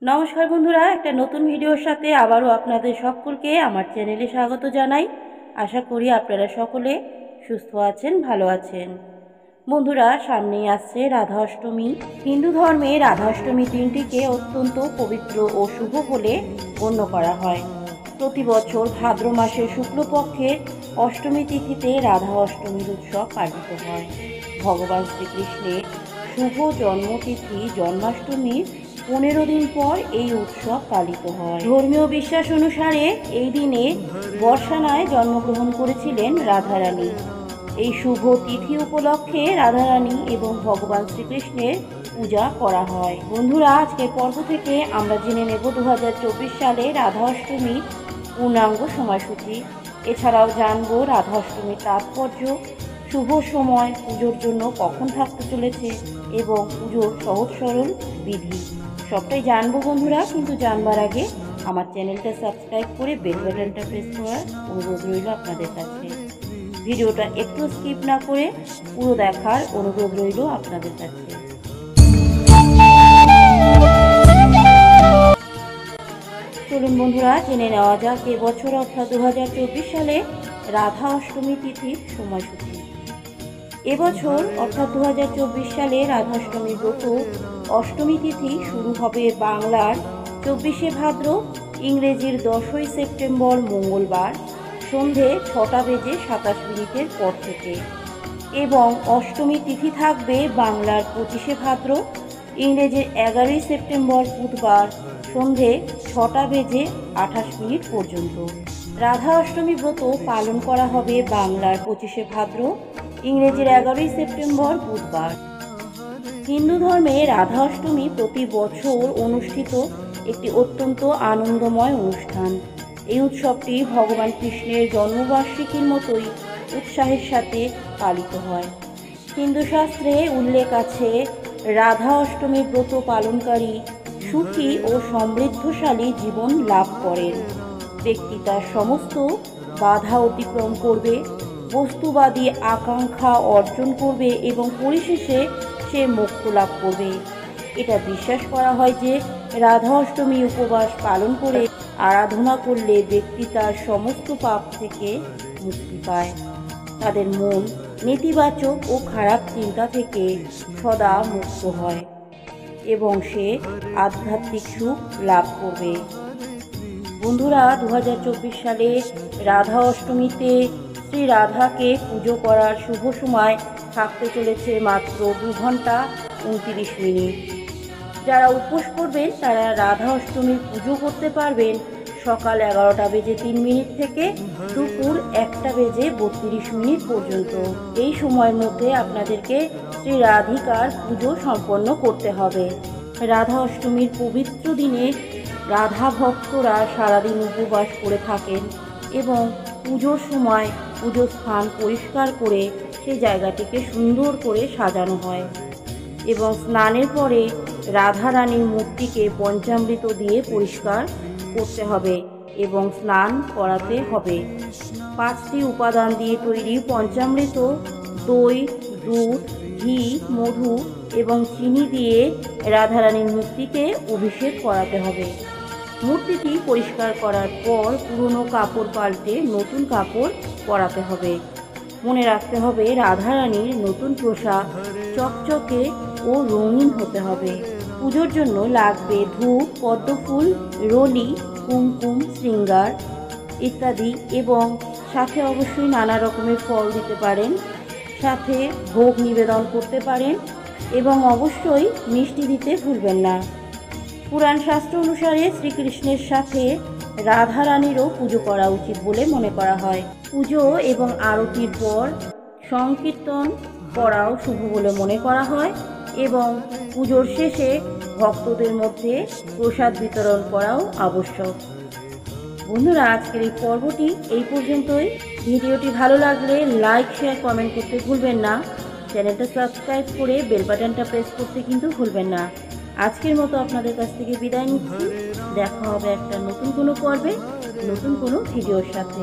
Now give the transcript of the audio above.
নমস্কার বন্ধুরা, একটা নতুন ভিডিওর সাথে আবারও আপনাদের সকলকে আমার চ্যানেলে স্বাগত জানাই। আশা করি আপনারা সকলে সুস্থ আছেন, ভালো আছেন। বন্ধুরা, সামনেই আসছে রাধা অষ্টমী। হিন্দু ধর্মে রাধা অষ্টমী দিনটিকে অত্যন্ত পবিত্র ও শুভ বলে গণ্য করা হয়। প্রতি বছর ভাদ্র মাসের শুক্লপক্ষের অষ্টমী তিথিতে রাধা অষ্টমীর উৎসব পালিত হয়। ভগবান শ্রীকৃষ্ণের শুভ জন্মতিথি জন্মাষ্টমীর 15 দিন পর এই উৎসব পালিত হয়। ধর্মীয় বিশ্বাস অনুসারে এই দিনে বর্ষানায় জন্মগ্রহণ করেছিলেন রাধারানী। এই শুভ তিথি উপলক্ষে রাধারানী এবং ভগবান শ্রীকৃষ্ণের পূজা করা হয়। বন্ধুরা, আজকের পর্ব থেকে আমরা জেনে নেব 2024 সালে রাধা অষ্টমীর পূর্ণাঙ্গ সময়সূচি। এছাড়াও জানবো রাধা অষ্টমীর তাৎপর্য, শুভ সময়, পুজোর জন্য কখন থাকতে চলেছে এবং পুজোর সহজ সরল বিধি সবটাই জানবো বন্ধুরা। কিন্তু জানবার আগে আমার চ্যানেলটা সাবস্ক্রাইব করে বেল বাটনটা প্রেস করার অনুরোধ রইল আপনাদের কাছে। ভিডিওটা একটু স্কিপ না করে পুরো দেখার অনুরোধ রইল আপনাদের কাছে। চলুন বন্ধুরা, জেনে নেওয়া যাক এবছর অর্থাৎ 2024 সালে রাধা অষ্টমী তিথির সময়সূচি। এবছর অর্থাৎ 2024 সালে রাধা অষ্টমী ব্রত অষ্টমী তিথি শুরু হবে বাংলার 24শে ভাদ্র, ইংরেজির 10ই সেপ্টেম্বর মঙ্গলবার সন্ধে 6:27 পর থেকে, এবং অষ্টমী তিথি থাকবে বাংলার 25শে ভাদ্র, ইংরেজির 11ই সেপ্টেম্বর বুধবার সন্ধে 6:28 পর্যন্ত। রাধা অষ্টমী ব্রত পালন করা হবে বাংলার 25শে ভাদ্র, ইংরেজির 11ই সেপ্টেম্বর বুধবার। হিন্দু ধর্মে রাধা অষ্টমী প্রতি বছর অনুষ্ঠিত একটি অত্যন্ত আনন্দময় অনুষ্ঠান। এই উৎসবটি ভগবান কৃষ্ণের জন্মবার্ষিকীর মতোই উৎসাহের সাথে পালিত হয়। হিন্দু শাস্ত্রে উল্লেখ আছে, রাধা অষ্টমী ব্রত পালনকারী সুখী ও সমৃদ্ধশালী জীবন লাভ করেন। ব্যক্তি তার সমস্ত বাধা অতিক্রম করবে, বস্তুবাদী আকাঙ্ক্ষা অর্জন করবে এবং পরিশেষে সে মোক্ষ লাভ করবে। এটা বিশ্বাস করা হয় যে রাধা অষ্টমী উপবাস পালন করে আরাধনা করলে ব্যক্তি তার সমস্ত পাপ থেকে মুক্তি পায়, তাদের মন নেতিবাচক ও খারাপ চিন্তা থেকে সদা মুক্ত হয় এবং সে আধ্যাত্মিক সুখ লাভ করবে। বন্ধুরা, 2024 সালে রাধা অষ্টমীতে শ্রী রাধাকে পুজো করার শুভ সময় থাকতে চলেছে মাত্র 2 ঘন্টা 29 মিনিট। যারা উপোস করবেন তারা রাধা অষ্টমীর পুজো করতে পারবেন সকাল 11:03 থেকে দুপুর 1:32 পর্যন্ত। এই সময়ের মধ্যে আপনাদেরকে শ্রী রাধিকার পুজো সম্পন্ন করতে হবে। রাধা অষ্টমীর পবিত্র দিনে রাধা ভক্তরা সারাদিন উপবাস করে থাকেন এবং পুজোর সময় পুজোর স্থান পরিষ্কার করে সেই জায়গাটিকে সুন্দর করে সাজানো হয় এবং স্নানের পরে রাধা রানীর মূর্তিকে পঞ্চামৃত দিয়ে পরিষ্কার করতে হবে এবং স্নান করাতে হবে। 5টি উপাদান দিয়ে তৈরি পঞ্চামৃত, দই, দুধ, ঘি, মধু এবং চিনি দিয়ে রাধারানীর মূর্তিকে অভিষেক করাতে হবে। মূর্তিটি পরিষ্কার করার পর পুরনো কাপড় পাল্টে নতুন কাপড় পরাতে হবে। মনে রাখতে হবে রাধারানীর নতুন পোশাক চকচকে ও রঙিন হতে হবে। পুজোর জন্য লাগবে ধূপ, পদ্মফুল, রলি, কুমকুম, শৃঙ্গার ইত্যাদি এবং সাথে অবশ্যই নানা রকমের ফল দিতে পারেন, সাথে ভোগ নিবেদন করতে পারেন এবং অবশ্যই মিষ্টি দিতে ভুলবেন না। পুরাণ শাস্ত্র অনুসারে শ্রীকৃষ্ণের সাথে রাধা রানীরও পুজো করা উচিত বলে মনে করা হয়। পুজো এবং আরতির পর সংকীর্তন করাও শুভ বলে মনে করা হয় এবং পুজোর শেষে ভক্তদের মধ্যে প্রসাদ বিতরণ করাও আবশ্যক। বন্ধুরা, আজকের এই পর্বটি এই পর্যন্তই। ভিডিওটি ভালো লাগলে লাইক, শেয়ার, কমেন্ট করতে ভুলবেন না। চ্যানেলটা সাবস্ক্রাইব করে বেল বাটনটা প্রেস করতে কিন্তু ভুলবেন না। আজকের মতো আপনাদের কাছ থেকে বিদায় নিচ্ছি। দেখা হবে একটা নতুন কোনো পর্বে, নতুন কোনো ভিডিওর সাথে।